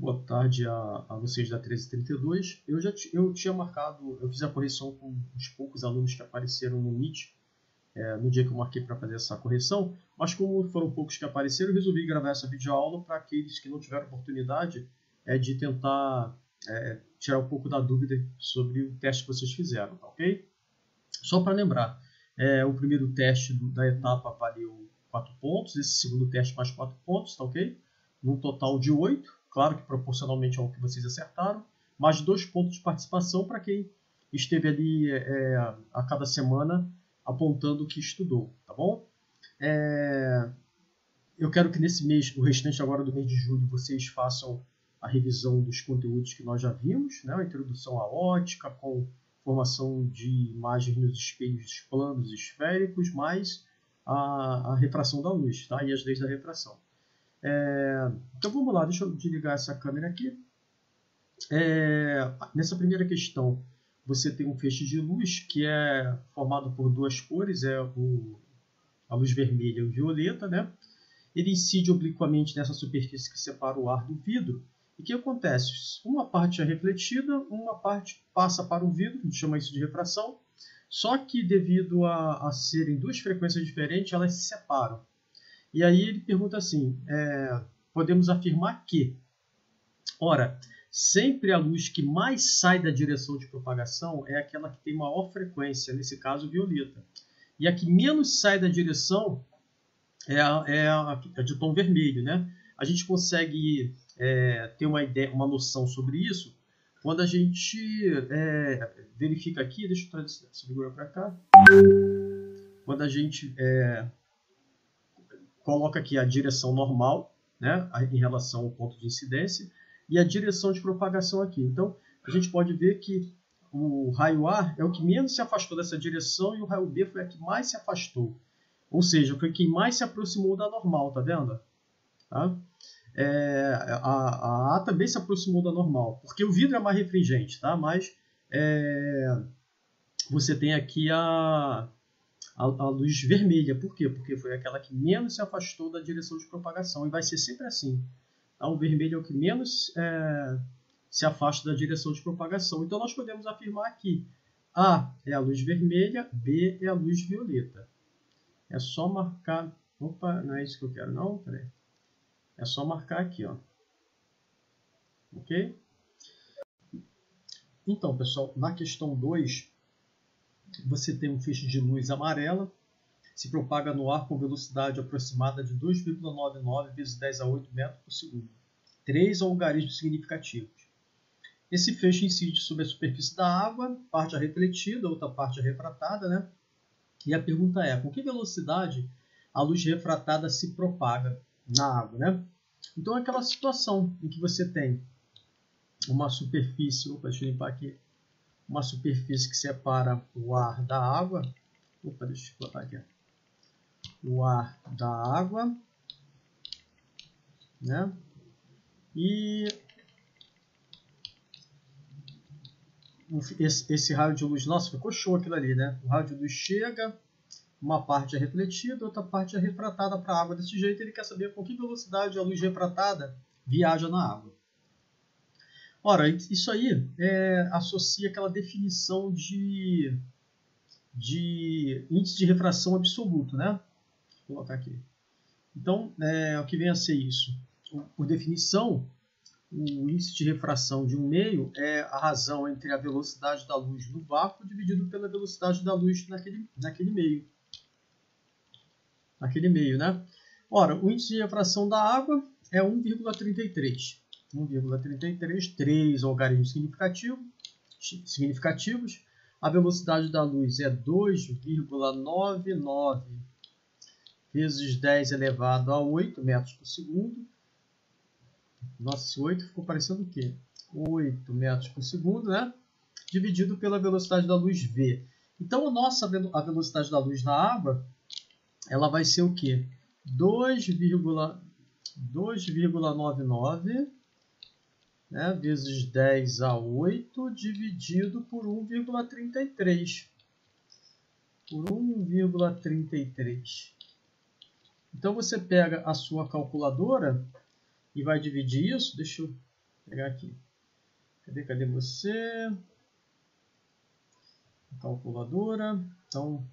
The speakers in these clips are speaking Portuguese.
Boa tarde a vocês da 1332. Eu tinha marcado, eu fiz a correção com os poucos alunos que apareceram no Meet no dia que eu marquei para fazer essa correção, mas como foram poucos que apareceram, eu resolvi gravar essa videoaula para aqueles que não tiveram oportunidade de tentar tirar um pouco da dúvida sobre o teste que vocês fizeram, tá ok? Só para lembrar, o primeiro teste da etapa valeu 4 pontos, esse segundo teste mais 4 pontos, tá ok? Num total de 8, claro que proporcionalmente ao que vocês acertaram, mais 2 pontos de participação para quem esteve ali a cada semana apontando o que estudou, tá bom? Eu quero que nesse mês, o restante agora do mês de julho, vocês façam a revisão dos conteúdos que nós já vimos, né? A introdução à ótica, com formação de imagens nos espelhos planos esféricos, mais a refração da luz, tá? E as leis da refração. Então vamos lá, deixa eu desligar essa câmera aqui. Nessa primeira questão, você tem um feixe de luz que é formado por duas cores, a luz vermelha e o violeta, né? Ele incide obliquamente nessa superfície que separa o ar do vidro. E o que acontece? Uma parte é refletida, uma parte passa para o vidro, a gente chama isso de refração, só que devido a serem duas frequências diferentes, elas se separam. E aí ele pergunta assim, podemos afirmar que, ora, sempre a luz que mais sai da direção de propagação é aquela que tem maior frequência, nesse caso violeta. E a que menos sai da direção é a de tom vermelho, né? A gente consegue ter uma noção sobre isso quando a gente verifica aqui, deixa eu trazer essa figura para cá, quando a gente coloca aqui a direção normal, né, em relação ao ponto de incidência, e a direção de propagação aqui. Então, a gente pode ver que o raio A é o que menos se afastou dessa direção e o raio B foi a que mais se afastou. Ou seja, foi quem mais se aproximou da normal, tá vendo? Tá? A A também se aproximou da normal, porque o vidro é mais refringente, tá? Mas você tem aqui a luz vermelha. Por quê? Porque foi aquela que menos se afastou da direção de propagação. E vai ser sempre assim. Tá? O vermelho é o que menos se afasta da direção de propagação. Então, nós podemos afirmar que A é a luz vermelha, B é a luz violeta. É só marcar... Opa, não é isso que eu quero, não? Peraí. É só marcar aqui, ó. Ok? Então, pessoal, na questão 2... você tem um feixe de luz amarela, se propaga no ar com velocidade aproximada de 2,99 vezes 10 a 8 metros por segundo. 3 algarismos significativos. Esse feixe incide sobre a superfície da água, parte é refletida, outra parte é refratada, né? E a pergunta é, com que velocidade a luz refratada se propaga na água, né? Então, é aquela situação em que você tem uma superfície... Opa, deixa eu limpar aqui. Uma superfície que separa o ar da água. Opa, deixa eu botar aqui. O ar da água, né? E esse raio de luz, nossa, ficou show aquilo ali, né? O raio de luz chega, uma parte é refletida, outra parte é refratada para a água. Desse jeito, ele quer saber com que velocidade a luz refratada viaja na água. Ora, isso aí associa aquela definição de índice de refração absoluto, né? Vou colocar aqui. Então, o que vem a ser isso? Por definição, o índice de refração de um meio é a razão entre a velocidade da luz no vácuo dividido pela velocidade da luz naquele meio. Naquele meio, né? Ora, o índice de refração da água é 1,33. 1,33, 3 algarismos significativos. A velocidade da luz é 2,99 vezes 10 elevado a 8 metros por segundo. Nossa, esse 8 ficou parecendo o quê? 8 metros por segundo, né? Dividido pela velocidade da luz V. Então, a velocidade da luz na água, ela vai ser o quê? 2,99 né, vezes 10 a 8 dividido por 1,33. Por 1,33. Então, você pega a sua calculadora e vai dividir isso. Deixa eu Vou pegar aqui. Cadê você? Calculadora. Então,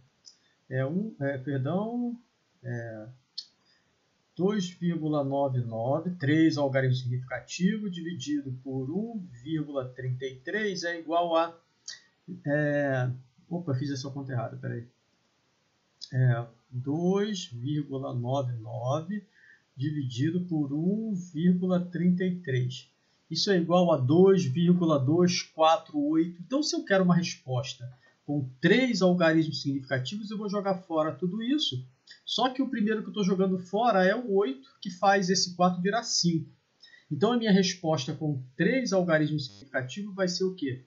2,99, 3 algarismo significativo, dividido por 1,33 é igual a... opa, fiz essa conta errada, peraí. 2,99 dividido por 1,33. Isso é igual a 2,248. Então, se eu quero uma resposta com 3 algarismos significativos, eu vou jogar fora tudo isso. Só que o primeiro que eu estou jogando fora é o 8, que faz esse 4 virar 5. Então, a minha resposta com 3 algarismos significativos vai ser o quê?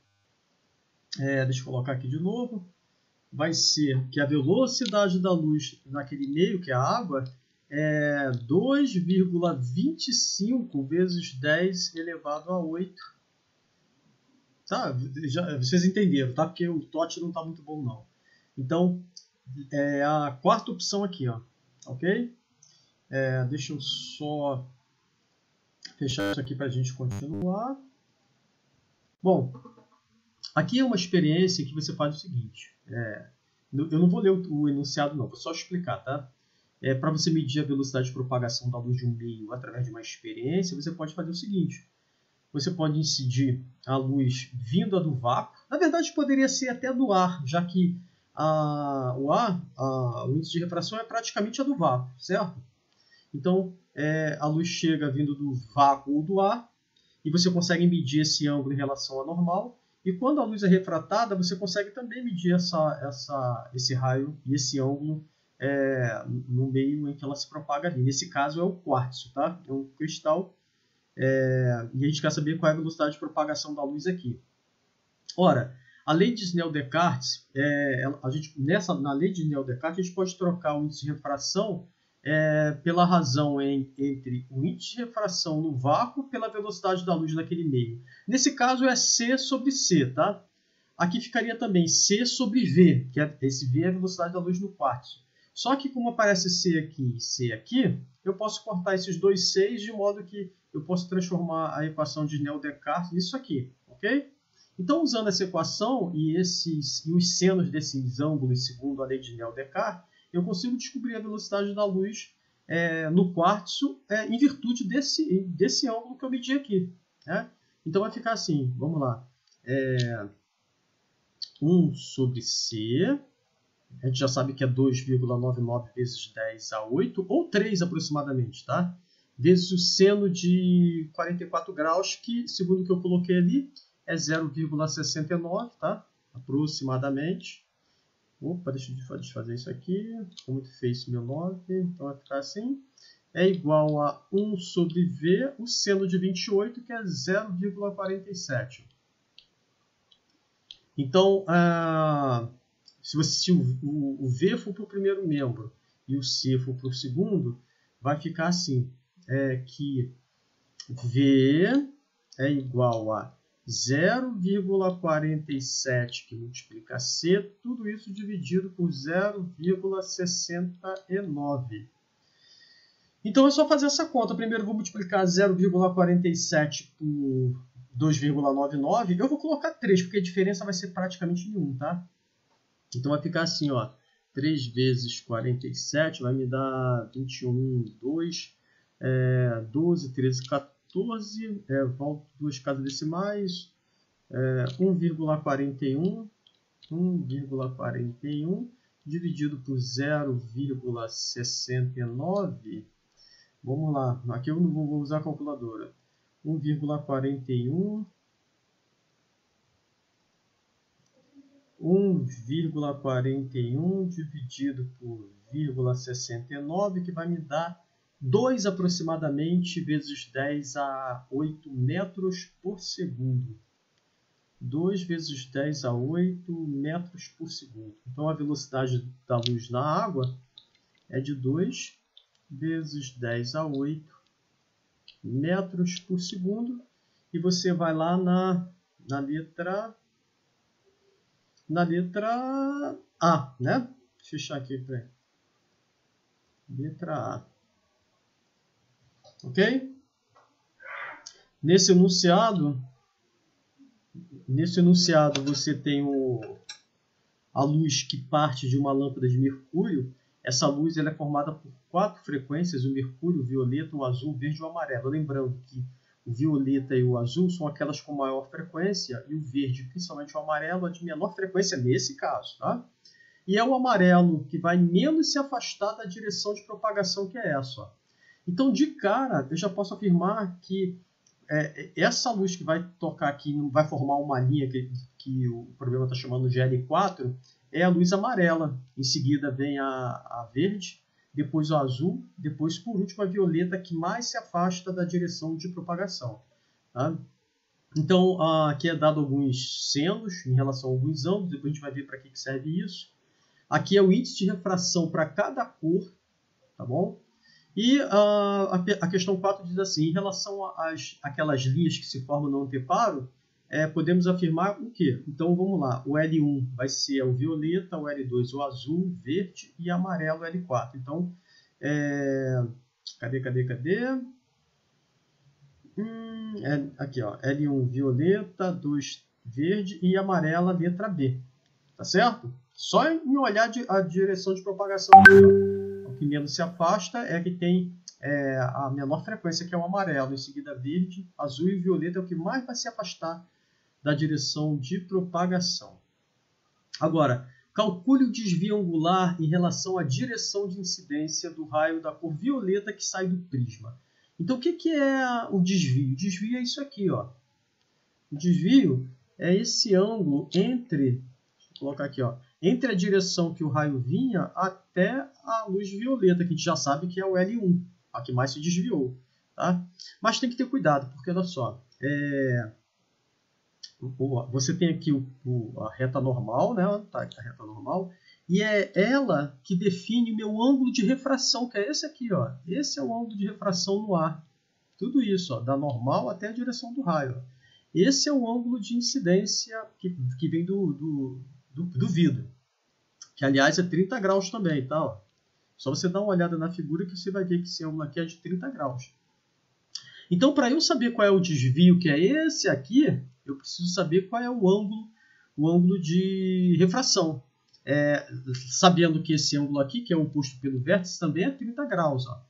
Deixa eu colocar aqui de novo. Vai ser que a velocidade da luz naquele meio, que é a água, é 2,25 vezes 10 elevado a 8. Tá? Vocês entenderam, tá? Porque o TOT não está muito bom, não. Então, é a quarta opção aqui, ó. Ok? Deixa eu só fechar isso aqui para a gente continuar. Bom, aqui é uma experiência que você faz o seguinte. Eu não vou ler o enunciado, não. Vou só explicar, tá? Para você medir a velocidade de propagação da luz de um meio através de uma experiência, você pode fazer o seguinte. Você pode incidir a luz vinda do vácuo. Na verdade, poderia ser até do ar, já que o índice de refração é praticamente a do vácuo, certo? Então, a luz chega vindo do vácuo ou do ar, e você consegue medir esse ângulo em relação ao normal. E quando a luz é refratada, você consegue também medir esse raio e esse ângulo no meio em que ela se propaga ali. Nesse caso é o quartzo, tá? É um cristal. E a gente quer saber qual é a velocidade de propagação da luz aqui. Ora, a lei de Snell-Descartes, na lei de Snell-Descartes, a gente pode trocar o índice de refração pela razão entre o índice de refração no vácuo pela velocidade da luz naquele meio. Nesse caso é C sobre C, tá? Aqui ficaria também C sobre V, que esse V é a velocidade da luz no quartzo. Só que como aparece C aqui e C aqui, eu posso cortar esses dois Cs de modo que eu posso transformar a equação de Snell-Descartes nisso aqui, ok? Então, usando essa equação e os senos desses ângulos segundo a lei de Snell-Descartes, eu consigo descobrir a velocidade da luz no quartzo em virtude desse ângulo que eu medi aqui. Né? Então, vai ficar assim, vamos lá. 1 sobre C, a gente já sabe que é 2,99 vezes 10 a 8, ou 3 aproximadamente, tá? Vezes o seno de 44 graus, que, segundo o que eu coloquei ali, é 0,69, tá? Aproximadamente. Opa, deixa eu fazer isso aqui. Ficou muito feio esse meu 9, então vai ficar assim. É igual a 1 sobre V, o seno de 28, que é 0,47. Então, se o V for para o primeiro membro e o C for para o segundo, vai ficar assim, que V é igual a 0,47 que multiplica C, tudo isso dividido por 0,69. Então é só fazer essa conta. Primeiro eu vou multiplicar 0,47 por 2,99. Eu vou colocar 3, porque a diferença vai ser praticamente nenhum, tá? Então vai ficar assim, ó. 3 vezes 47 vai me dar 21, 2, 12, 13, 14. Volto 2 casas decimais, 1,41 dividido por 0,69. Vamos lá, aqui eu não vou usar a calculadora. 1,41 dividido por 0,69, que vai me dar 2 aproximadamente vezes 10 a 8 metros por segundo. 2 vezes 10 a 8 metros por segundo. Então, a velocidade da luz na água é de 2 vezes 10 a 8 metros por segundo. E você vai lá na letra A, né? Deixa eu fechar aqui para letra A. Ok? Nesse enunciado você tem a luz que parte de uma lâmpada de mercúrio. Essa luz ela é formada por 4 frequências: o mercúrio, o violeta, o azul, o verde e o amarelo. Lembrando que o violeta e o azul são aquelas com maior frequência, e o verde, principalmente o amarelo, é de menor frequência nesse caso. Tá? E é o amarelo que vai menos se afastar da direção de propagação, que é essa. Ó. Então, de cara, eu já posso afirmar que essa luz que vai tocar aqui, vai formar uma linha que o problema está chamando de L4, é a luz amarela. Em seguida vem a verde, depois o azul, depois, por último, a violeta, que mais se afasta da direção de propagação. Tá? Então, aqui é dado alguns senos em relação a alguns ângulos, depois a gente vai ver para que serve isso. Aqui é o índice de refração para cada cor, tá bom? E a questão 4 diz assim: em relação àquelas linhas que se formam no anteparo, podemos afirmar o quê? Então vamos lá, o L1 vai ser o violeta, o L2 o azul, o verde e amarelo o L4. Então, cadê? Aqui, ó, L1 violeta, 2 verde e amarela letra B. Tá certo? Só em olhar a direção de propagação aqui, ó. O que menos se afasta é que tem a menor frequência, que é o amarelo. Em seguida, verde, azul e violeta é o que mais vai se afastar da direção de propagação. Agora, calcule o desvio angular em relação à direção de incidência do raio da cor violeta que sai do prisma. Então, o que é o desvio? O desvio é isso aqui, ó. O desvio é esse ângulo entre, deixa eu colocar aqui, ó, entre a direção que o raio vinha até a luz violeta, que a gente já sabe que é o L1, a que mais se desviou. Tá? Mas tem que ter cuidado, porque olha só, você tem aqui a reta normal, né? Tá, a reta normal, e é ela que define o meu ângulo de refração, que é esse aqui, ó. Esse é o ângulo de refração no ar. Tudo isso, ó, da normal até a direção do raio. Ó. Esse é o ângulo de incidência que vem do vidro, que aliás é 30 graus também, tá? Ó. Só você dar uma olhada na figura que você vai ver que esse ângulo aqui é de 30 graus. Então, para eu saber qual é o desvio, que é esse aqui, eu preciso saber qual é o ângulo de refração. Sabendo que esse ângulo aqui, que é o oposto pelo vértice, também é 30 graus. Ó.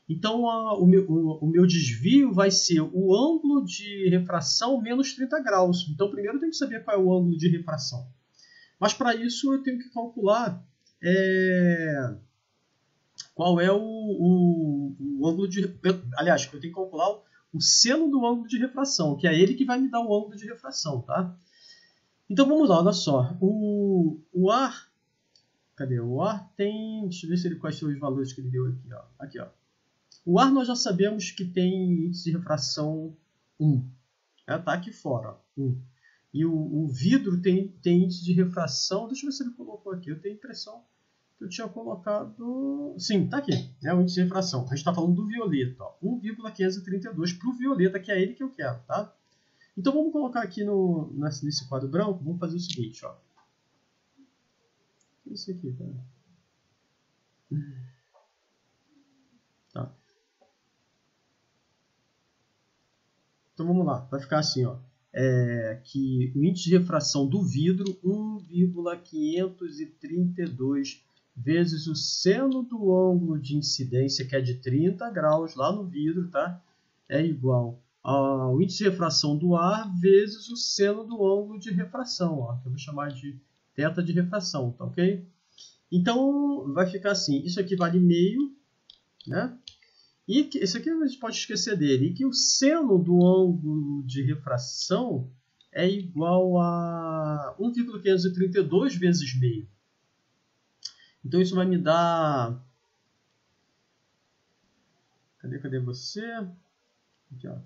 Então, o meu desvio vai ser o ângulo de refração menos 30 graus. Então, primeiro eu tenho que saber qual é o ângulo de refração. Mas, para isso, eu tenho que calcular qual é o ângulo de... Aliás, eu tenho que calcular o seno do ângulo de refração, que é ele que vai me dar o ângulo de refração. Tá? Então, vamos lá, olha só. O ar... Cadê? O ar tem... Deixa eu ver quais são os valores que ele deu aqui. Ó. Aqui, ó. O ar nós já sabemos que tem índice de refração 1. Tá aqui fora, ó, 1. E o vidro tem índice de refração... Deixa eu ver se ele colocou aqui. Eu tenho a impressão que eu tinha colocado... Sim, tá aqui. O índice de refração. A gente está falando do violeta. 1,532 para o violeta, que é ele que eu quero. Tá? Então vamos colocar aqui nesse quadro branco. Vamos fazer o seguinte. Ó. Isso aqui, cara. Tá. Então vamos lá. Vai ficar assim, ó. Que o índice de refração do vidro 1,532 vezes o seno do ângulo de incidência, que é de 30 graus lá no vidro, tá? É igual ao índice de refração do ar vezes o seno do ângulo de refração, ó, que eu vou chamar de θ de refração, tá ok? Então vai ficar assim, isso aqui vale meio, né? E esse aqui a gente pode esquecer dele. E que o seno do ângulo de refração é igual a 1,532 vezes meio. Então isso vai me dar... Cadê você? Aqui, ó.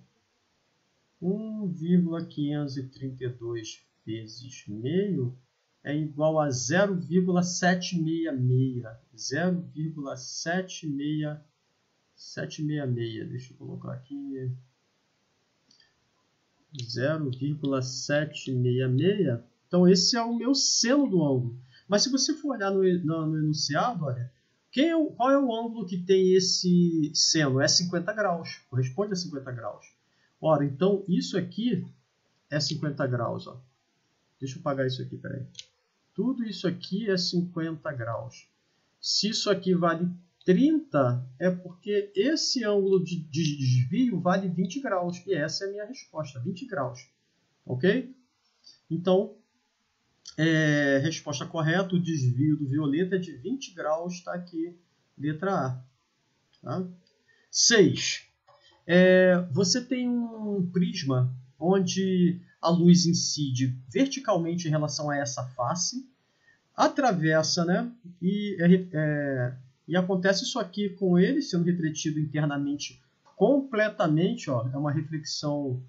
1,532 vezes meio é igual a 0,766. 0,766. Deixa eu colocar aqui. 0,766. Então, esse é o meu seno do ângulo. Mas se você for olhar no enunciado, olha, qual é o ângulo que tem esse seno? É 50 graus. Corresponde a 50 graus. Ora, então isso aqui é 50 graus. Ó. Deixa eu apagar isso aqui, peraí. Tudo isso aqui é 50 graus. Se isso aqui vale 30, é porque esse ângulo de desvio vale 20 graus. E essa é a minha resposta, 20 graus. Ok? Então, resposta correta, o desvio do violeta é de 20 graus, está aqui, letra A. Tá? 6. Você tem um prisma onde a luz incide verticalmente em relação a essa face, atravessa, né? E acontece isso aqui com ele, sendo refletido internamente completamente, ó, é uma reflexão,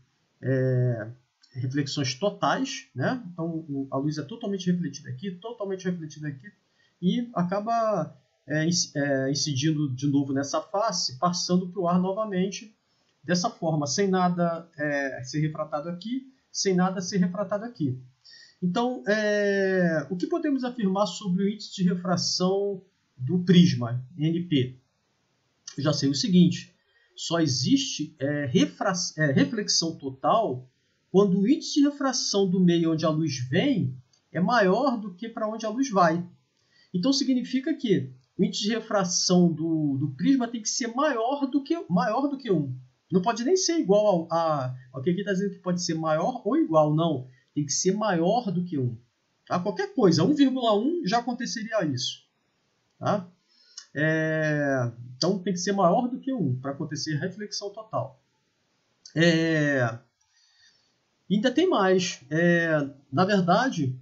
reflexões totais, né? Então a luz é totalmente refletida aqui e acaba incidindo de novo nessa face, passando para o ar novamente, dessa forma, sem nada ser refratado aqui, sem nada ser refratado aqui. Então, o que podemos afirmar sobre o índice de refração do prisma, NP? Eu já sei o seguinte, só existe reflexão total quando o índice de refração do meio onde a luz vem é maior do que para onde a luz vai. Então, significa que o índice de refração do prisma tem que ser maior do que 1. Não pode nem ser igual ao que aqui está dizendo que pode ser maior ou igual, não. Tem que ser maior do que 1. Tá? Qualquer coisa, 1,1 já aconteceria isso. Tá? Então tem que ser maior do que 1 para acontecer reflexão total. Ainda tem mais. Na verdade,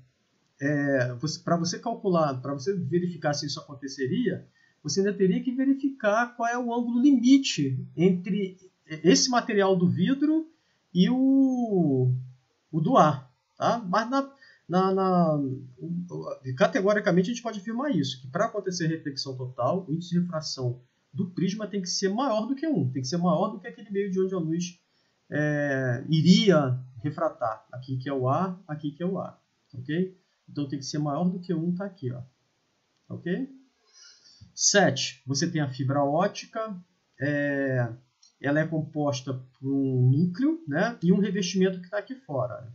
para você calcular, para você verificar se isso aconteceria, você ainda teria que verificar qual é o ângulo limite entre esse material do vidro e o do ar. Tá? Mas categoricamente a gente pode afirmar isso, que para acontecer reflexão total, o índice de refração do prisma tem que ser maior do que 1, tem que ser maior do que aquele meio de onde a luz iria refratar. Aqui que é o ar, aqui que é o ar. Ok? Então tem que ser maior do que 1, está aqui. Ó. Ok? 7. Você tem a fibra ótica, ela é composta por um núcleo, né, e um revestimento que está aqui fora.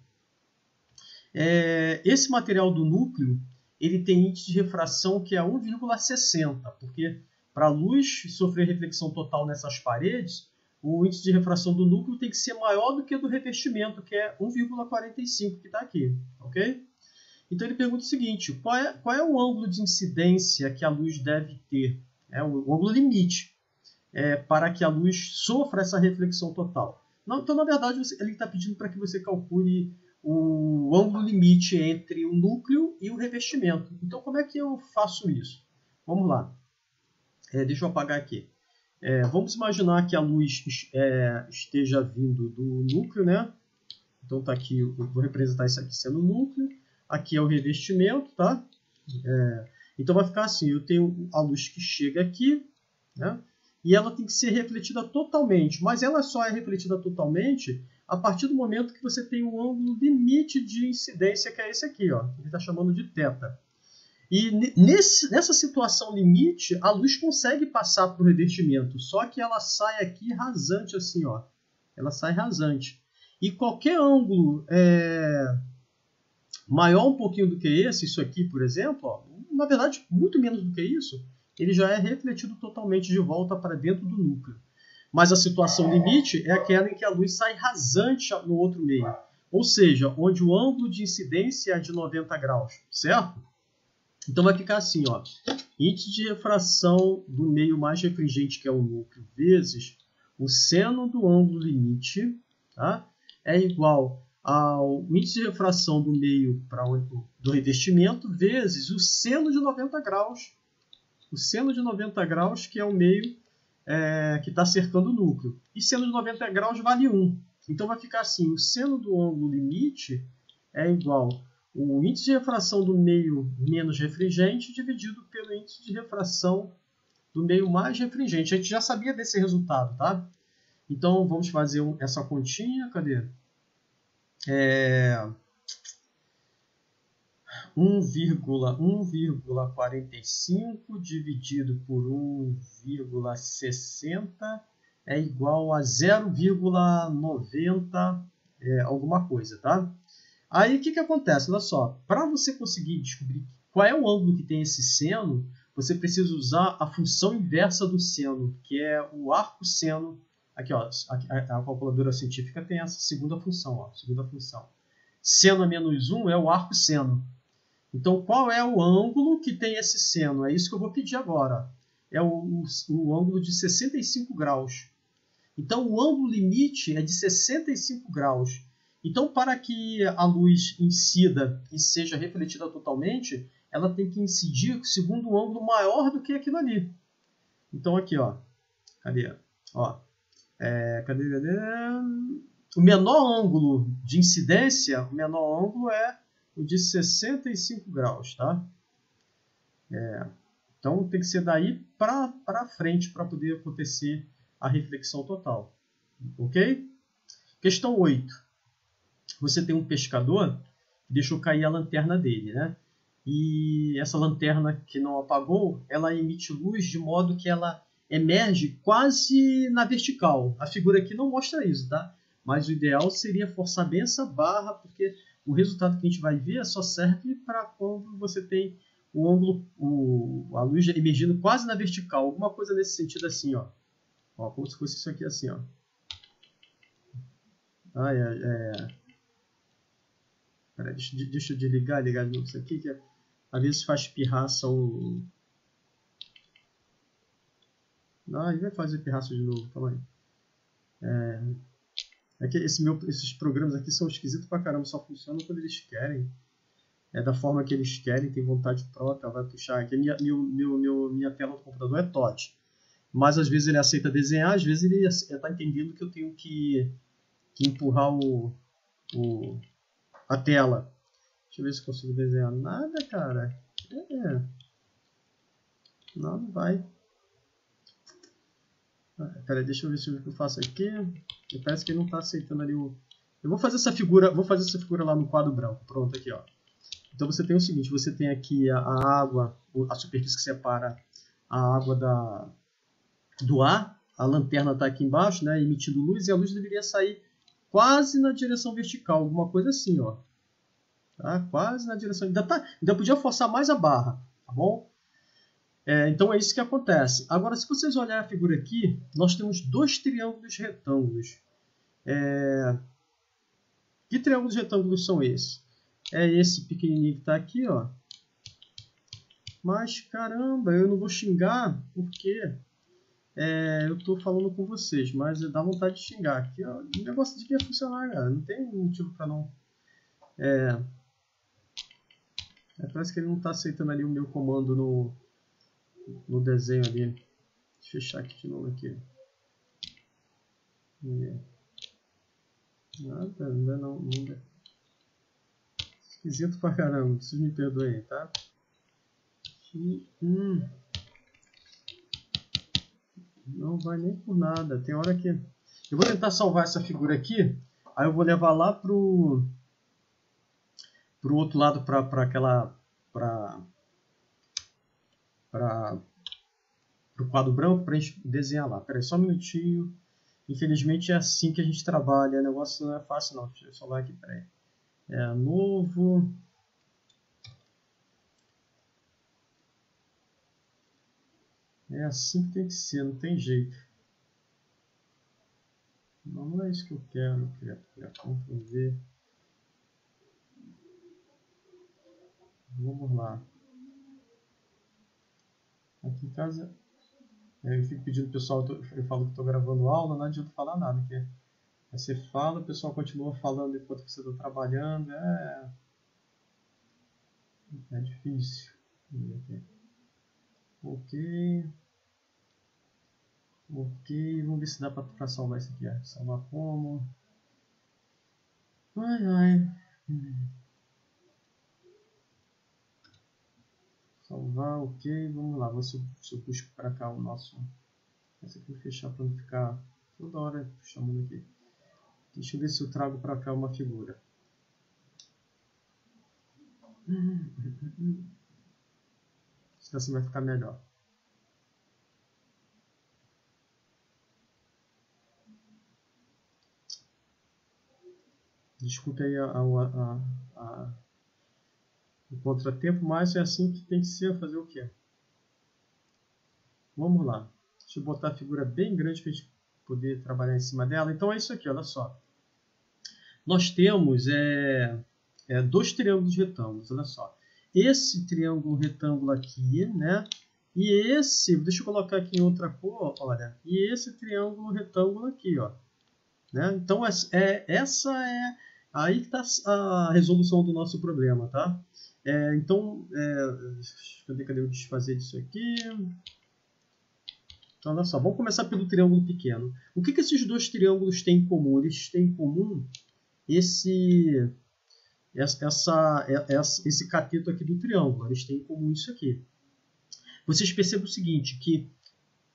Esse material do núcleo ele tem índice de refração que é 1,60, porque para a luz sofrer reflexão total nessas paredes, o índice de refração do núcleo tem que ser maior do que o do revestimento, que é 1,45, que está aqui. Ok? Então ele pergunta o seguinte, qual é o ângulo de incidência que a luz deve ter? O ângulo limite para que a luz sofra essa reflexão total. Então, na verdade, ele está pedindo para que você calcule o ângulo limite entre o núcleo e o revestimento. Então, como é que eu faço isso? Vamos lá. Deixa eu apagar aqui. Vamos imaginar que a luz esteja vindo do núcleo, né? Então, tá aqui, eu vou representar isso aqui sendo o núcleo. Aqui é o revestimento, tá? Então, vai ficar assim, eu tenho a luz que chega aqui, né? E ela tem que ser refletida totalmente, mas ela só é refletida totalmente a partir do momento que você tem um ângulo limite de incidência, que é esse aqui, ó, ele está chamando de θ. E nessa situação limite, a luz consegue passar para o revestimento, só que ela sai aqui rasante, assim, ó. Ela sai rasante. E qualquer ângulo maior um pouquinho do que esse, isso aqui, por exemplo, ó, na verdade, muito menos do que isso, ele já é refletido totalmente de volta para dentro do núcleo. Mas a situação limite é aquela em que a luz sai rasante no outro meio. Ou seja, onde o ângulo de incidência é de 90 graus, certo? Então vai ficar assim, ó. Índice de refração do meio mais refringente, que é o núcleo, vezes o seno do ângulo limite, tá? É igual ao índice de refração do meio do revestimento, vezes o seno de 90 graus. O seno de 90 graus, que é o meio que está cercando o núcleo. E seno de 90 graus vale 1. Então vai ficar assim, o seno do ângulo limite é igual o índice de refração do meio menos refringente dividido pelo índice de refração do meio mais refringente. A gente já sabia desse resultado, tá? Então vamos fazer essa continha, cadê? 1,45 dividido por 1,60 é igual a 0,90 alguma coisa, tá? Aí o que acontece? Olha só, para você conseguir descobrir qual é o ângulo que tem esse seno, você precisa usar a função inversa do seno, que é o arco-seno. Aqui, ó, a calculadora científica tem essa segunda função, ó, segunda função. Seno a menos 1 é o arco-seno. Então, qual é o ângulo que tem esse seno? É isso que eu vou pedir agora. É o ângulo de 65 graus. Então, o ângulo limite é de 65 graus. Então, para que a luz incida e seja refletida totalmente, ela tem que incidir segundo um ângulo maior do que aquilo ali. Então, aqui, ó. Cadê? Ó. Cadê? O menor ângulo de incidência, o menor ângulo é o de 65 graus, tá? Então, tem que ser daí para frente para poder acontecer a reflexão total. Ok? Questão 8. Você tem um pescador que deixou cair a lanterna dele, né? E essa lanterna que não apagou, ela emite luz de modo que ela emerge quase na vertical. A figura aqui não mostra isso, tá? Mas o ideal seria forçar bem essa barra, porque o resultado que a gente vai ver só serve para quando você tem o ângulo, a luz emergindo quase na vertical. Alguma coisa nesse sentido assim, ó. Ó, como se fosse isso aqui assim, ó. Peraí, deixa eu ligar de novo isso aqui, que às vezes faz pirraça o... Não, ele vai fazer pirraça de novo, calma aí. É que esses programas aqui são esquisitos pra caramba, só funcionam quando eles querem. É da forma que eles querem, tem vontade própria, vai puxar. Aqui minha tela do computador é touch. Mas às vezes ele aceita desenhar, às vezes ele está entendendo que eu tenho que empurrar a tela. Deixa eu ver se consigo desenhar. Nada, cara. Não vai. Peraí, deixa eu ver se eu faço aqui. Parece que ele não está aceitando ali o... Eu vou fazer essa figura lá no quadro branco. Pronto, aqui, ó. Então você tem o seguinte, você tem aqui a água, a superfície que separa a água do ar. A lanterna está aqui embaixo, né, emitindo luz, e a luz deveria sair quase na direção vertical, alguma coisa assim, ó. Tá? Quase na direção... Ainda podia forçar mais a barra, tá bom? Então é isso que acontece. Agora, se vocês olharem a figura aqui, nós temos dois triângulos retângulos. Que triângulos retângulos são esses? É esse pequenininho que está aqui, ó. Mas, caramba, eu não vou xingar porque eu estou falando com vocês, mas dá vontade de xingar. Aqui, ó, o negócio devia funcionar, cara. Não tem motivo para não... parece que ele não está aceitando ali o meu comando no desenho ali. Deixa eu fechar aqui de novo aqui. Nada, ainda não dá. Esquisito pra caramba, vocês me perdoem, tá? Não vai nem por nada. Tem hora que... Eu vou tentar salvar essa figura aqui, aí eu vou levar lá pro outro lado, para o quadro branco, para a gente desenhar lá. Espera aí, só um minutinho. Infelizmente é assim que a gente trabalha. O negócio não é fácil, não. Deixa eu salvar aqui, peraí. Novo. É assim que tem que ser, não tem jeito. Não é isso que eu quero. Ctrl V. Vamos lá. Aqui em casa, eu fico pedindo pro pessoal, eu falo que estou gravando aula, não adianta falar nada. Porque aí você fala, o pessoal continua falando enquanto você está trabalhando. É difícil. Ok. Vamos ver se dá para salvar isso aqui. Salvar como? Salvar, ok. Vamos lá, vou se eu puxo para cá o nosso... Esse aqui eu vou fechar para não ficar toda hora chamando aqui. Deixa eu ver se eu trago para cá uma figura. Se assim vai ficar melhor. Desculpe aí o contratempo, mas é assim que tem que ser. Fazer o quê? Vamos lá. Deixa eu botar a figura bem grande para a gente poder trabalhar em cima dela. Então é isso aqui, olha só. Nós temos dois triângulos retângulos, olha só. Esse triângulo retângulo aqui, né? E esse, deixa eu colocar aqui em outra cor, olha. E esse triângulo retângulo aqui, ó. Né? Então, essa é aí que está a resolução do nosso problema, tá? Então, cadê eu desfazer disso aqui? Então, olha só, vamos começar pelo triângulo pequeno. O que esses dois triângulos têm em comum? Eles têm em comum esse cateto aqui do triângulo. Eles têm em comum isso aqui. Vocês percebem o seguinte, que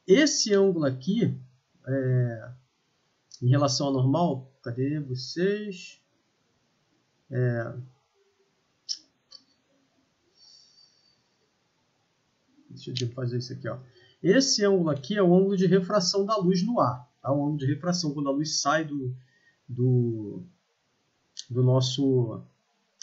esse ângulo aqui, em relação ao normal, cadê vocês? Deixa eu fazer isso aqui, ó. Esse ângulo aqui é o ângulo de refração da luz no ar. Tá? O ângulo de refração, quando a luz sai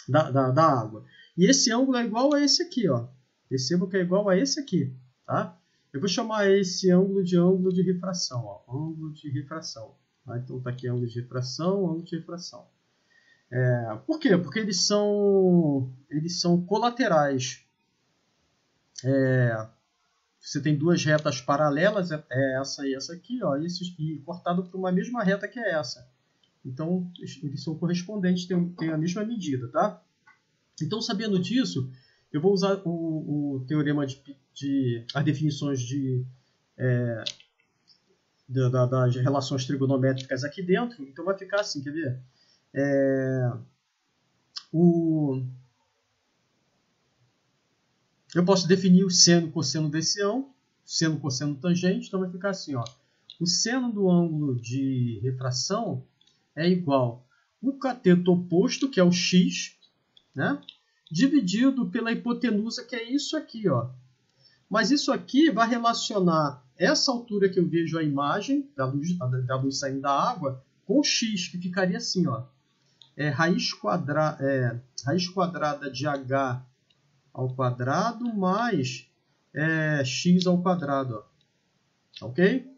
da água. E esse ângulo é igual a esse aqui, ó. Perceba que é igual a esse aqui, tá? Eu vou chamar esse ângulo de refração, ó. Ângulo de refração. Tá? Então tá aqui ângulo de refração, ângulo de refração. Por quê? Porque eles são colaterais. Você tem duas retas paralelas, essa e essa aqui, ó, e cortado por uma mesma reta que é essa. Então, eles são correspondentes, têm a mesma medida, tá? Então, sabendo disso, eu vou usar o teorema as definições das relações trigonométricas aqui dentro. Então, vai ficar assim, quer ver? Eu posso definir o seno e cosseno desse ângulo, seno, cosseno, tangente, então vai ficar assim, ó. O seno do ângulo de refração é igual o cateto oposto, que é o x, né? Dividido pela hipotenusa, que é isso aqui, ó. Mas isso aqui vai relacionar essa altura que eu vejo a imagem da luz saindo da água com o x, que ficaria assim, ó. Raiz quadrada de h ao quadrado mais x ao quadrado, ó. Ok?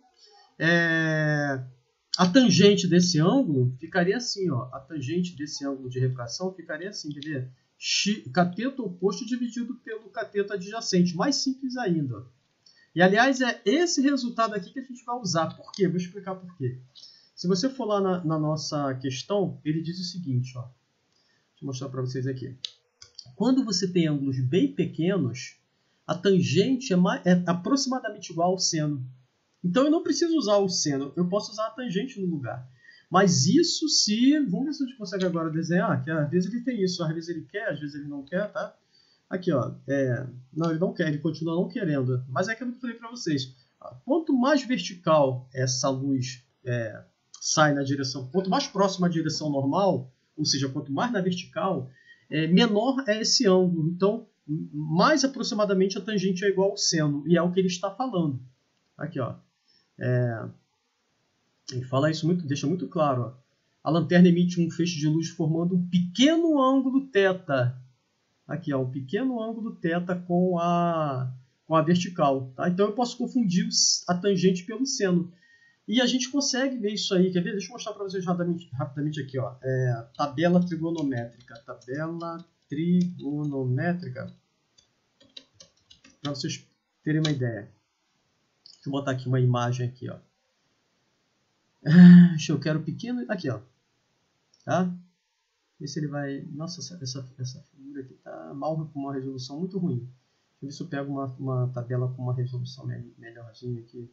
A tangente desse ângulo ficaria assim, ó. A tangente desse ângulo de refração ficaria assim, quer ver? Cateto oposto dividido pelo cateto adjacente, mais simples ainda. E, aliás, é esse resultado aqui que a gente vai usar. Por quê? Vou explicar por quê. Se você for lá na nossa questão, ele diz o seguinte, ó. Deixa eu mostrar para vocês aqui. Quando você tem ângulos bem pequenos, a tangente é aproximadamente igual ao seno. Então, eu não preciso usar o seno, eu posso usar a tangente no lugar. Mas isso se... Vamos ver se a gente consegue agora desenhar, que às vezes ele tem isso, às vezes ele quer, às vezes ele não quer, tá? Aqui, ó. Não, ele não quer, ele continua não querendo. Mas é aquilo que eu falei para vocês. Quanto mais vertical essa luz sai na direção... Quanto mais próxima à direção normal, ou seja, quanto mais na vertical, menor é esse ângulo. Então, mais aproximadamente a tangente é igual ao seno. E é o que ele está falando. Aqui, ó. Ele fala isso deixa muito claro. Ó. A lanterna emite um feixe de luz formando um pequeno ângulo θ. Aqui, ó, um pequeno ângulo θ com a vertical. Tá? Então eu posso confundir a tangente pelo seno. E a gente consegue ver isso aí. Quer ver? Deixa eu mostrar para vocês rapidamente aqui. Ó. Tabela trigonométrica. Tabela trigonométrica. Para vocês terem uma ideia. Deixa eu botar aqui uma imagem aqui, ó. Eu quero pequeno... Aqui, ó. Tá? Ver se ele vai... Nossa, essa figura aqui tá mal com uma resolução muito ruim. Deixa eu ver se eu pego uma tabela com uma resolução melhorzinha aqui.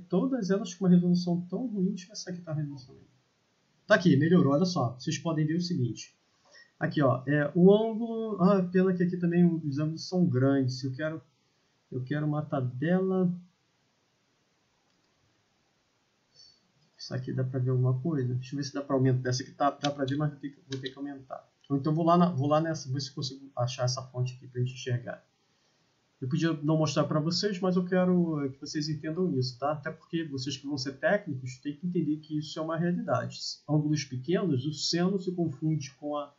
Todas elas com uma resolução tão ruim. Deixa eu ver se aqui tá a resolução. Tá aqui, melhorou. Olha só. Vocês podem ver o seguinte. Aqui, ó. O ângulo... pena que aqui também os ângulos são grandes. Eu quero uma tabela... Isso aqui dá para ver alguma coisa? Deixa eu ver se dá para aumentar. Essa aqui dá para ver, mas vou ter que aumentar. Ou então vou lá nessa, ver se consigo achar essa fonte aqui para a gente enxergar. Eu podia não mostrar para vocês, mas eu quero que vocês entendam isso, tá? Até porque vocês que vão ser técnicos têm que entender que isso é uma realidade. Ângulos pequenos, o seno se confunde com a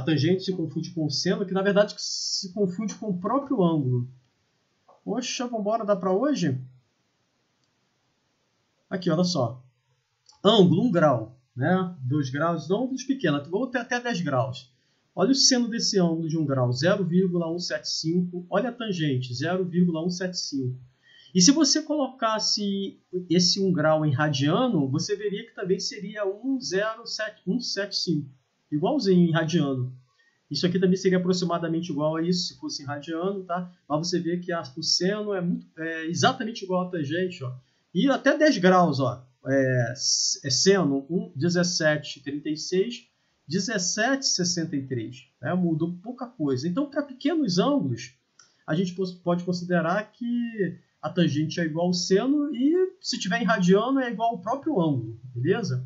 tangente se confunde com o seno, que na verdade se confunde com o próprio ângulo. Poxa, vamos embora, dá para hoje? Aqui, olha só. Ângulo, 1 grau, né? 2 graus, ângulos pequenos, vou ter até 10 graus. Olha o seno desse ângulo de 1 grau, 0,175. Olha a tangente, 0,175. E se você colocasse esse 1 grau em radiano, você veria que também seria 1,175. Igualzinho em radiano. Isso aqui também seria aproximadamente igual a isso, se fosse em radiano, tá? Mas você vê que o seno é exatamente igual à tangente, ó. E até 10 graus, ó. Seno 17,36, 17,63. Né? Mudou pouca coisa. Então, para pequenos ângulos, a gente pode considerar que a tangente é igual ao seno e, se tiver em radiano, é igual ao próprio ângulo, beleza?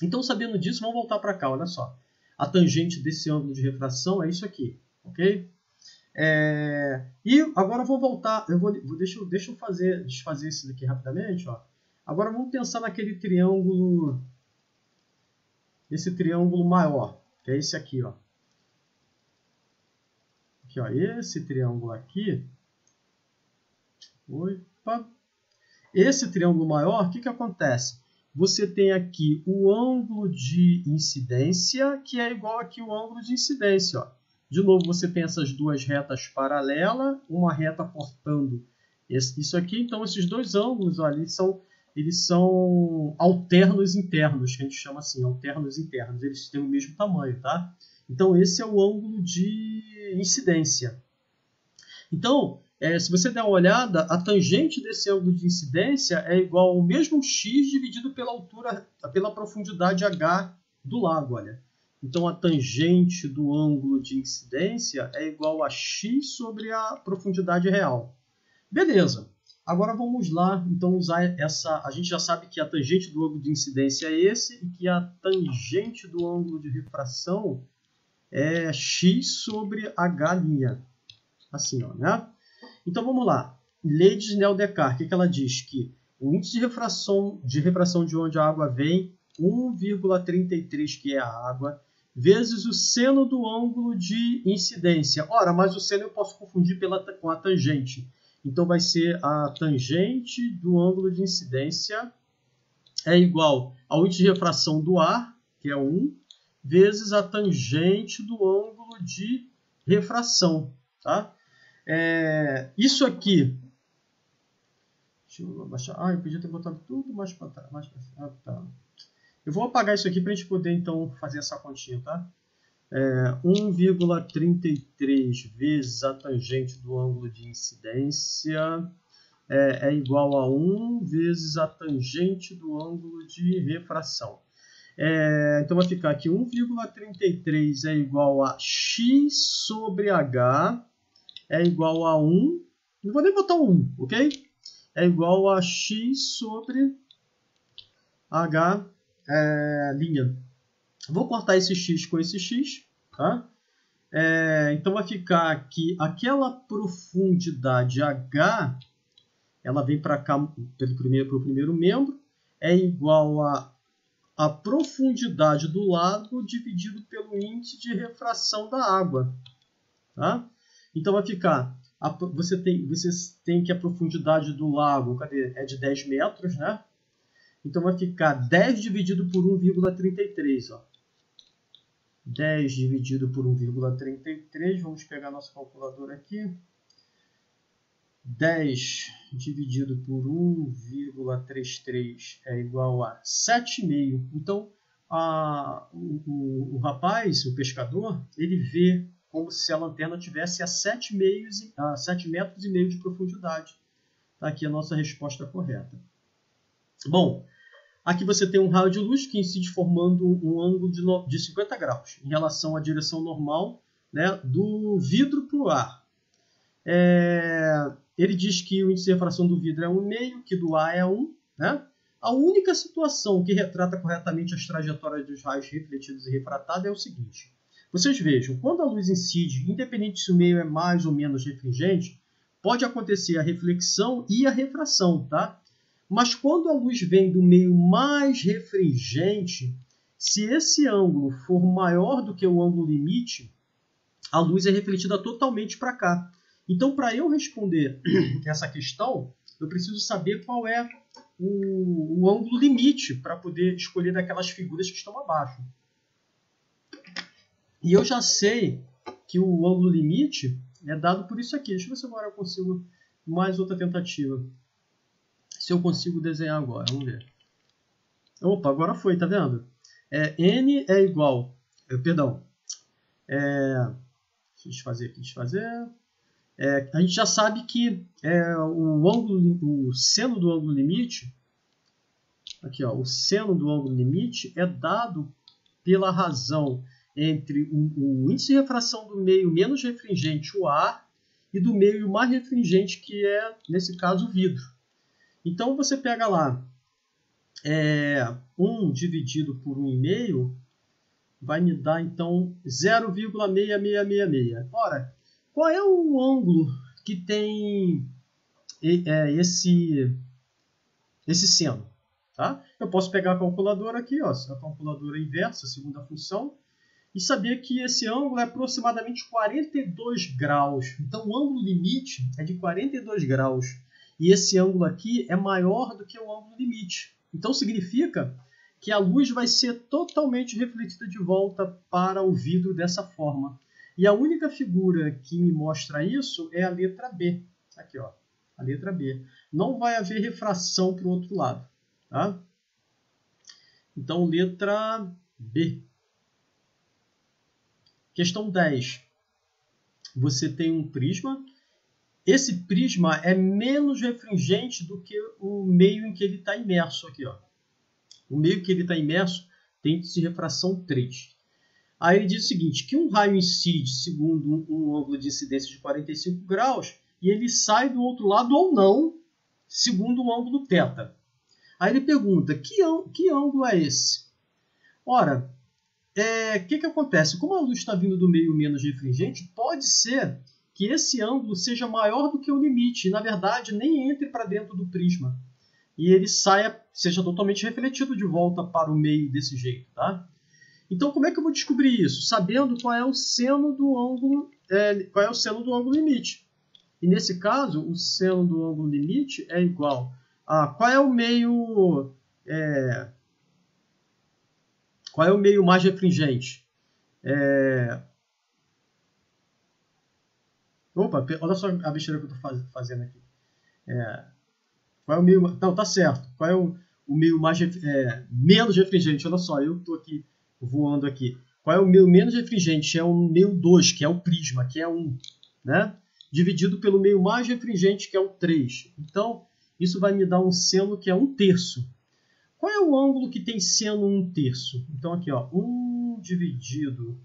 Então, sabendo disso, vamos voltar para cá, olha só. A tangente desse ângulo de refração é isso aqui, ok? E agora eu vou voltar, deixa eu desfazer isso daqui rapidamente, ó. Agora vamos pensar naquele triângulo, esse triângulo maior, que é esse aqui, ó. Aqui, ó, esse triângulo aqui. Opa! Esse triângulo maior, o que acontece? Você tem aqui o ângulo de incidência, que é igual aqui o ângulo de incidência, ó. De novo, você tem essas duas retas paralelas, uma reta cortando isso aqui. Então, esses dois ângulos, ó, eles são alternos internos, que a gente chama assim, alternos internos. Eles têm o mesmo tamanho, tá? Então, esse é o ângulo de incidência. Então, se você der uma olhada, a tangente desse ângulo de incidência é igual ao mesmo x dividido pela profundidade h do lago, olha. Então, a tangente do ângulo de incidência é igual a x sobre a profundidade real. Beleza. Agora vamos lá, então, usar essa... A gente já sabe que a tangente do ângulo de incidência é esse e que a tangente do ângulo de refração é x sobre h'. Assim, ó, né? Então, vamos lá. Lei de Snell-Descartes, o que ela diz? Que o índice de refração de onde a água vem, 1,33, que é a água, vezes o seno do ângulo de incidência. Ora, mas o seno eu posso confundir com a tangente. Então, vai ser a tangente do ângulo de incidência é igual ao índice de refração do ar, que é 1, vezes a tangente do ângulo de refração. Tá? Isso aqui... Deixa eu abaixar. Eu podia ter botado tudo mais para trás. Tá. Eu vou apagar isso aqui para a gente poder, então, fazer essa continha, tá? 1,33 vezes a tangente do ângulo de incidência é igual a 1 vezes a tangente do ângulo de refração. Então, vai ficar aqui 1,33 é igual a x sobre h é igual a 1. Não vou nem botar 1, ok? É igual a x sobre h'. Vou cortar esse x com esse x, tá? Então vai ficar aqui, aquela profundidade h, ela vem para cá pelo primeiro membro, é igual a profundidade do lago dividido pelo índice de refração da água, tá? Então vai ficar, você tem que a profundidade do lago, é de 10 metros, né? Então vai ficar 10 dividido por 1,33, ó. 10 dividido por 1,33, vamos pegar nosso calculador aqui. 10 dividido por 1,33 é igual a 7,5. Então, o rapaz, o pescador, ele vê como se a lanterna tivesse a 7 metros e meio de profundidade. Tá aqui a nossa resposta correta. Bom, aqui você tem um raio de luz que incide formando um ângulo de 50 graus em relação à direção normal, né, do vidro para o ar. Ele diz que o índice de refração do vidro é 1,5, que do ar é 1. Né? A única situação que retrata corretamente as trajetórias dos raios refletidos e refratados é o seguinte. Vocês vejam, quando a luz incide, independente se o meio é mais ou menos refringente, pode acontecer a reflexão e a refração, tá? Mas quando a luz vem do meio mais refringente, se esse ângulo for maior do que o ângulo limite, a luz é refletida totalmente para cá. Então, para eu responder essa questão, eu preciso saber qual é o ângulo limite para poder escolher daquelas figuras que estão abaixo. E eu já sei que o ângulo limite é dado por isso aqui. Deixa eu ver se agora eu consigo mais outra tentativa. Se eu consigo desenhar agora, vamos ver. Opa, agora foi, tá vendo? N é igual... Perdão. Desfazer aqui, desfazer. A gente já sabe que o seno do ângulo limite, aqui, ó, o seno do ângulo limite é dado pela razão entre o índice de refração do meio menos refringente, o ar, e do meio mais refringente, que é, nesse caso, o vidro. Então, você pega lá 1 dividido por 1,5, vai me dar, então, 0,6666. Ora, qual é o ângulo que tem esse seno? Tá? Eu posso pegar a calculadora aqui, ó, a calculadora inversa, a segunda função, e saber que esse ângulo é aproximadamente 42 graus. Então, o ângulo limite é de 42 graus. E esse ângulo aqui é maior do que o ângulo limite. Então, significa que a luz vai ser totalmente refletida de volta para o vidro dessa forma. E a única figura que me mostra isso é a letra B. Aqui, ó, a letra B. Não vai haver refração para o outro lado. Tá? Então, letra B. Questão 10. Você tem um prisma. Esse prisma é menos refringente do que o meio em que ele está imerso. Aqui, ó. O meio que ele está imerso tem índice de refração 3. Aí ele diz o seguinte, que um raio incide segundo um ângulo de incidência de 45 graus e ele sai do outro lado ou não, segundo um ângulo θ. Aí ele pergunta, que ângulo é esse? Ora, que acontece? Como a luz está vindo do meio menos refringente, pode ser que esse ângulo seja maior do que o limite e, na verdade, nem entre para dentro do prisma. E ele seja totalmente refletido de volta para o meio desse jeito, tá? Então, como é que eu vou descobrir isso? Sabendo qual é o seno do ângulo, limite. E nesse caso, o seno do ângulo limite é igual a qual é o meio mais refringente? Opa, olha só a besteira que eu estou fazendo aqui. Qual é o meio... Não, tá certo. Qual é o meio mais menos refringente? Olha só, eu estou aqui voando aqui. Qual é o meio menos refringente? É o meio 2, que é o prisma, que é 1, né? Dividido pelo meio mais refringente, que é o 3. Então, isso vai me dar um seno que é 1/3. Qual é o ângulo que tem seno 1/3? Então, aqui, ó, 1 dividido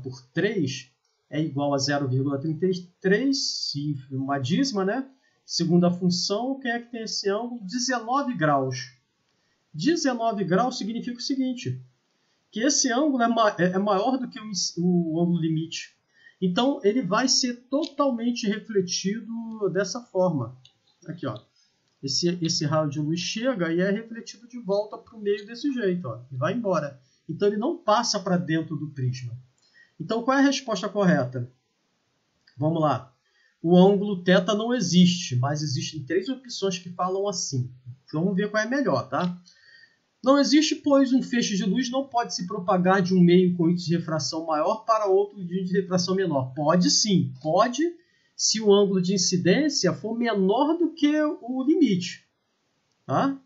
por 3 é igual a 0,33, uma dízima, né? Segunda função, quem é que tem esse ângulo? 19 graus. 19 graus significa o seguinte, que esse ângulo é maior do que o ângulo limite. Então, ele vai ser totalmente refletido dessa forma. Aqui, ó. Esse raio de luz chega e é refletido de volta para o meio desse jeito, ó, e vai embora. Então, ele não passa para dentro do prisma. Então, qual é a resposta correta? Vamos lá. O ângulo θ não existe, mas existem 3 opções que falam assim. Vamos ver qual é a melhor, tá? Não existe, pois um feixe de luz não pode se propagar de um meio com índice de refração maior para outro de índice de refração menor. Pode sim, pode, se o ângulo de incidência for menor do que o limite. Tá?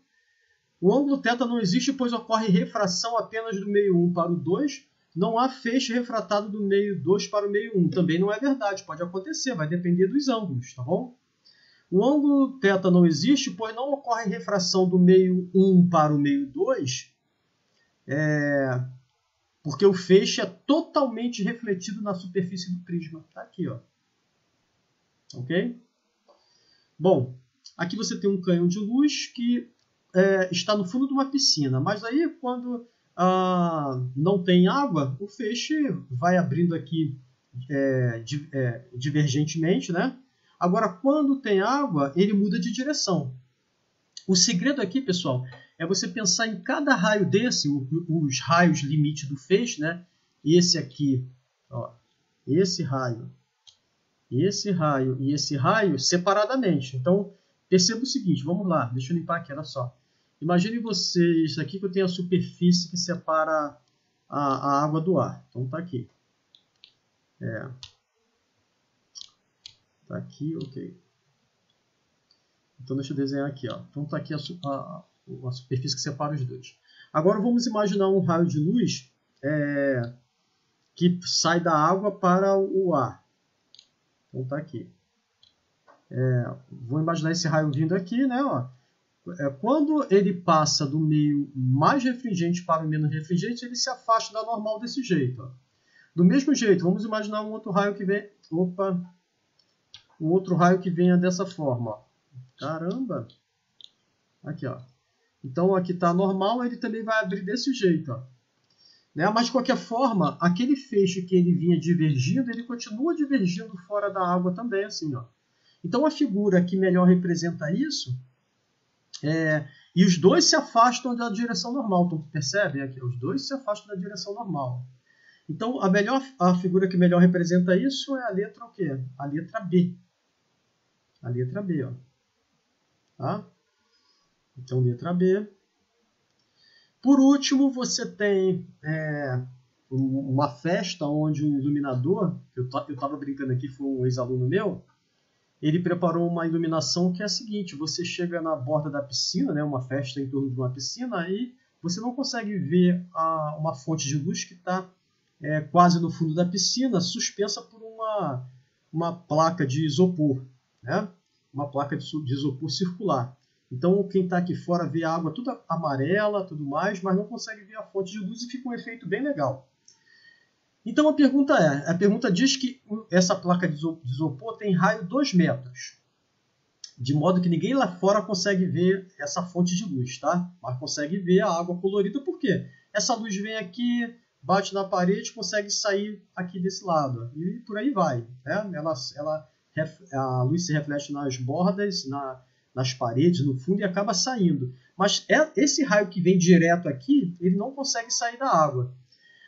O ângulo θ não existe, pois ocorre refração apenas do meio 1 para o 2. Não há feixe refratado do meio 2 para o meio 1. Também não é verdade, pode acontecer, vai depender dos ângulos, tá bom? O ângulo θ não existe, pois não ocorre refração do meio 1 para o meio 2, porque o feixe é totalmente refletido na superfície do prisma. Está aqui, ó. Ok? Bom, aqui você tem um canhão de luz que está no fundo de uma piscina, mas aí quando não tem água, o feixe vai abrindo aqui divergentemente, né? Agora, quando tem água, ele muda de direção. O segredo aqui, pessoal, é você pensar em cada raio desse, os raios limite do feixe, né? Esse aqui, ó, esse raio e esse raio separadamente. Então, perceba o seguinte, vamos lá, deixa eu limpar aqui, olha só. Imagine vocês aqui que eu tenho a superfície que separa a água do ar. Então, tá aqui. Tá aqui, ok. Então, deixa eu desenhar aqui, ó. Então, tá aqui a superfície que separa os dois. Agora, vamos imaginar um raio de luz que sai da água para o ar. Então, tá aqui. Vou imaginar esse raio vindo aqui, né? Ó. Quando ele passa do meio mais refringente para o menos refringente, ele se afasta da normal desse jeito. Ó. Do mesmo jeito, vamos imaginar um outro raio que vem... Opa! Um outro raio que venha dessa forma. Ó. Caramba! Aqui, ó. Então, aqui está normal, ele também vai abrir desse jeito. Ó. Né? Mas, de qualquer forma, aquele feixe que ele vinha divergindo, ele continua divergindo fora da água também, assim, ó. Então, a figura que melhor representa isso e os dois se afastam da direção normal. Então, percebe? Aqui, os dois se afastam da direção normal. Então, a figura que melhor representa isso é a letra o quê? A letra B. A letra B, ó. Tá? Então, letra B. Por último, você tem uma festa onde um iluminador, eu estava brincando aqui, foi um ex-aluno meu, ele preparou uma iluminação que é a seguinte, você chega na borda da piscina, né, uma festa em torno de uma piscina, aí você não consegue ver uma fonte de luz que está quase no fundo da piscina, suspensa por uma placa de isopor, né? Uma placa de isopor circular. Então, quem está aqui fora vê a água toda amarela, tudo mais, mas não consegue ver a fonte de luz e fica um efeito bem legal. Então, a pergunta diz que essa placa de isopor tem raio 2 metros, de modo que ninguém lá fora consegue ver essa fonte de luz, tá? Mas consegue ver a água colorida, por quê? Essa luz vem aqui, bate na parede, consegue sair aqui desse lado, e por aí vai, né? A luz se reflete nas bordas, nas paredes, no fundo, e acaba saindo. Mas esse raio que vem direto aqui, ele não consegue sair da água.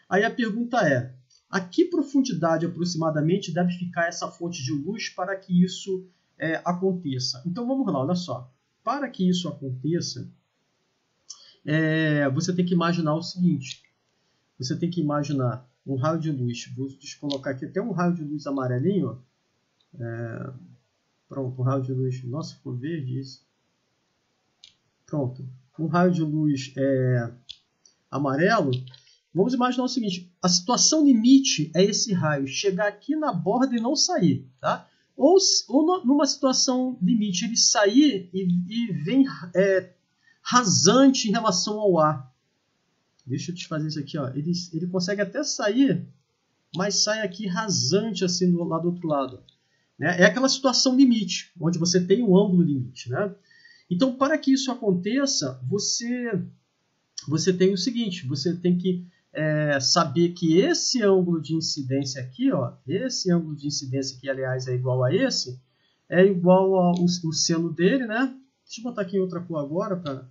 Aí a pergunta é, a que profundidade aproximadamente deve ficar essa fonte de luz para que isso aconteça? Então vamos lá, olha só. Para que isso aconteça, você tem que imaginar o seguinte. Você tem que imaginar um raio de luz. Vou colocar aqui até um raio de luz amarelinho. Pronto, um raio de luz. Nossa, ficou verde isso. Pronto. Um raio de luz amarelo. Vamos imaginar o seguinte. A situação limite é esse raio chegar aqui na borda e não sair. Tá? Ou numa situação limite ele sair e vem rasante em relação ao ar. Deixa eu te fazer isso aqui. Ó. Ele consegue até sair, mas sai aqui rasante assim lá do outro lado. É aquela situação limite, onde você tem um ângulo limite. Né? Então, para que isso aconteça, você tem o seguinte, você tem que saber que esse ângulo de incidência aqui, ó, esse ângulo de incidência que, aliás, é igual a esse, é igual ao seno dele, né? Deixa eu botar aqui em outra cor agora para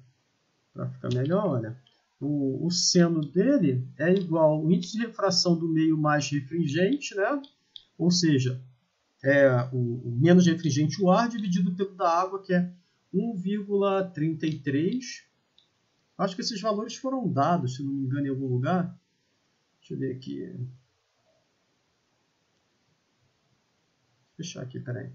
ficar melhor, olha. O seno dele é igual ao índice de refração do meio mais refringente, né? Ou seja, o menos refringente o ar dividido pelo da água, que é 1,33. Acho que esses valores foram dados, se não me engano, em algum lugar. Deixa eu ver aqui. Vou fechar aqui, peraí.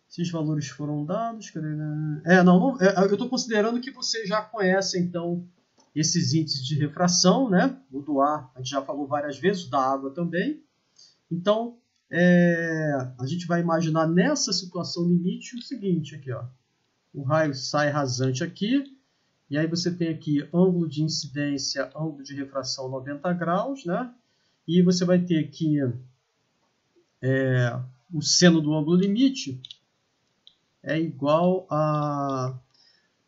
Esses valores foram dados. Eu estou considerando que você já conhece, então, esses índices de refração, né? O do ar, a gente já falou várias vezes, o da água também. Então, a gente vai imaginar nessa situação limite o seguinte, aqui, ó. O raio sai rasante aqui, e aí você tem aqui ângulo de incidência, ângulo de refração 90 graus, né? E você vai ter aqui o seno do ângulo limite é igual a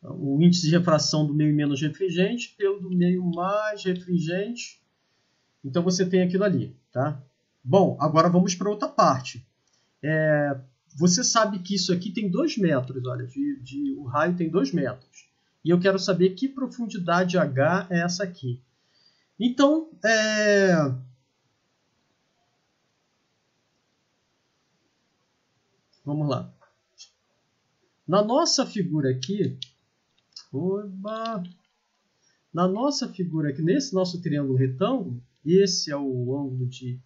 o índice de refração do meio menos refringente pelo do meio mais refringente. Então você tem aquilo ali, tá? Bom, agora vamos para outra parte. você sabe que isso aqui tem 2 metros, olha, o raio tem 2 metros. E eu quero saber que profundidade H é essa aqui. Então, vamos lá. Na nossa figura aqui, nesse nosso triângulo retângulo, esse é o ângulo de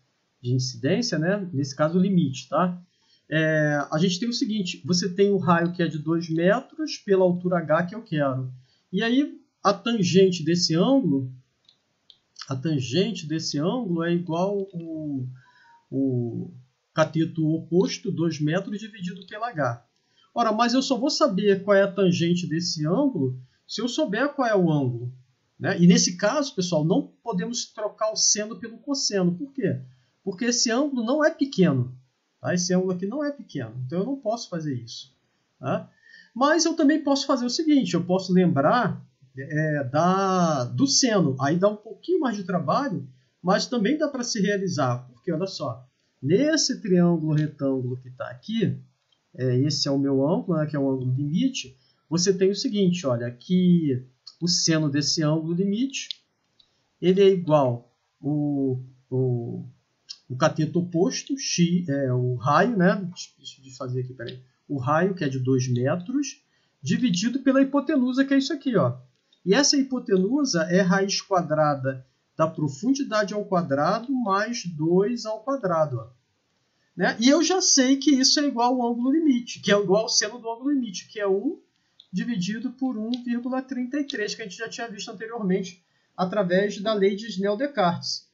incidência, né? Nesse caso o limite, tá? A gente tem o seguinte, você tem o raio que é de 2 metros pela altura H que eu quero. E aí a tangente desse ângulo é igual o cateto oposto, 2 metros, dividido pela H. Ora, mas eu só vou saber qual é a tangente desse ângulo se eu souber qual é o ângulo, né? E nesse caso, pessoal, não podemos trocar o seno pelo cosseno. Por quê? Porque esse ângulo não é pequeno. Tá? Esse ângulo aqui não é pequeno, então eu não posso fazer isso. Tá? Mas eu também posso fazer o seguinte, eu posso lembrar do seno. Aí dá um pouquinho mais de trabalho, mas também dá para se realizar. Porque, olha só, nesse triângulo retângulo que está aqui, esse é o meu ângulo, né, que é o ângulo limite, você tem o seguinte, olha, que o seno desse ângulo limite, ele é igual o cateto oposto, x, o raio, né, deixa eu fazer aqui, peraí, o raio, que é de 2 metros, dividido pela hipotenusa, que é isso aqui, ó. E essa hipotenusa é raiz quadrada da profundidade ao quadrado mais 2 ao quadrado, ó. Né? E eu já sei que isso é igual ao ângulo limite, que é igual ao seno do ângulo limite, que é 1 dividido por 1,33, que a gente já tinha visto anteriormente através da lei de Snell-Descartes.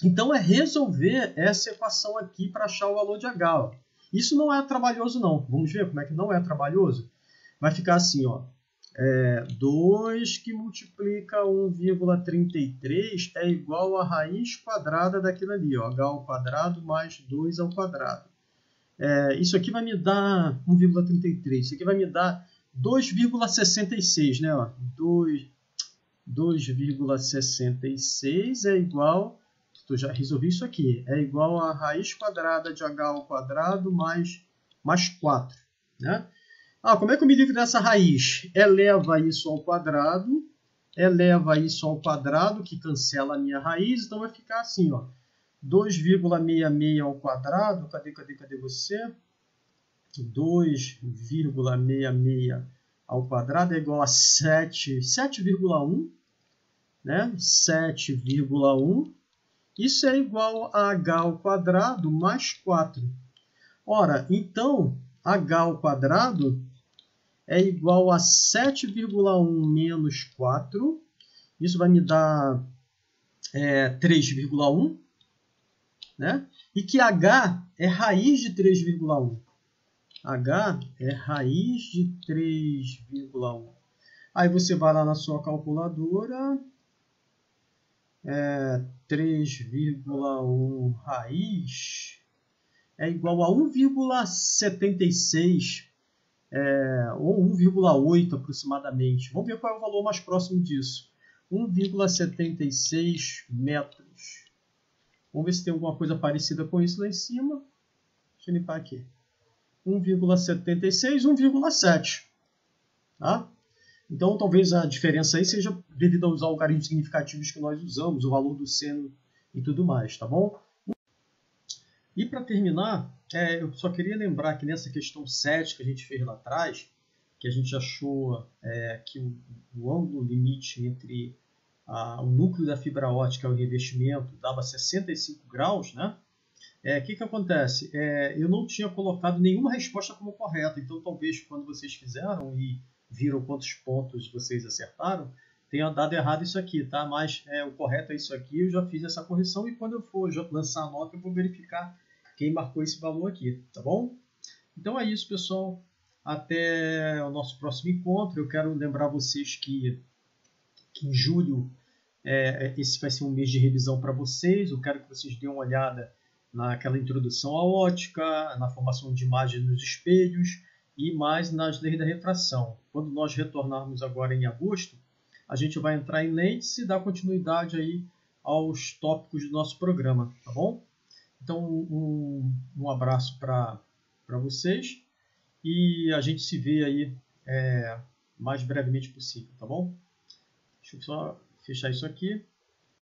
Então, é resolver essa equação aqui para achar o valor de H. Ó. Isso não é trabalhoso, não. Vamos ver como é que não é trabalhoso? Vai ficar assim, ó. 2 que multiplica 1,33 é igual a raiz quadrada daquilo ali, ó, H ao quadrado mais 2 ao quadrado. Isso aqui vai me dar 1,33, isso aqui vai me dar 2,66, né? 2,66 é igual, eu já resolvi isso aqui, é igual a raiz quadrada de H ao quadrado mais 4, né? Como é que eu me livro dessa raiz? Eleva isso ao quadrado, que cancela a minha raiz, então vai ficar assim, ó, 2,66 ao quadrado, cadê você? 2,66 ao quadrado é igual a 7,1, né? 7,1, isso é igual a H ao quadrado mais 4. Ora, então, H ao quadrado é igual a 7,1 menos 4. Isso vai me dar 3,1. Né? E que H é raiz de 3,1. H é raiz de 3,1. Aí você vai lá na sua calculadora. 3,1 raiz é igual a 1,76 ou 1,8 aproximadamente. Vamos ver qual é o valor mais próximo disso. 1,76 metros. Vamos ver se tem alguma coisa parecida com isso lá em cima. Deixa eu limpar aqui. 1,76, 1,7. Tá? Então, talvez a diferença aí seja devido aos algarismos significativos que nós usamos, o valor do seno e tudo mais, tá bom? E para terminar, eu só queria lembrar que nessa questão 7 que a gente fez lá atrás, que a gente achou que o ângulo limite entre o núcleo da fibra ótica e o revestimento dava 65 graus, né? Que acontece? Eu não tinha colocado nenhuma resposta como correta, então talvez quando vocês fizeram e viram quantos pontos vocês acertaram, tenha dado errado isso aqui, tá? Mas o correto é isso aqui, eu já fiz essa correção e quando eu for lançar a nota eu vou verificar quem marcou esse valor aqui, tá bom? Então é isso, pessoal. Até o nosso próximo encontro. Eu quero lembrar vocês que em julho esse vai ser um mês de revisão para vocês. Eu quero que vocês deem uma olhada naquela introdução à ótica, na formação de imagem nos espelhos e mais nas leis da refração. Quando nós retornarmos agora em agosto, a gente vai entrar em lentes e dar continuidade aí aos tópicos do nosso programa, tá bom? Então, um abraço para para vocês e a gente se vê aí mais brevemente possível, tá bom? Deixa eu só fechar isso aqui.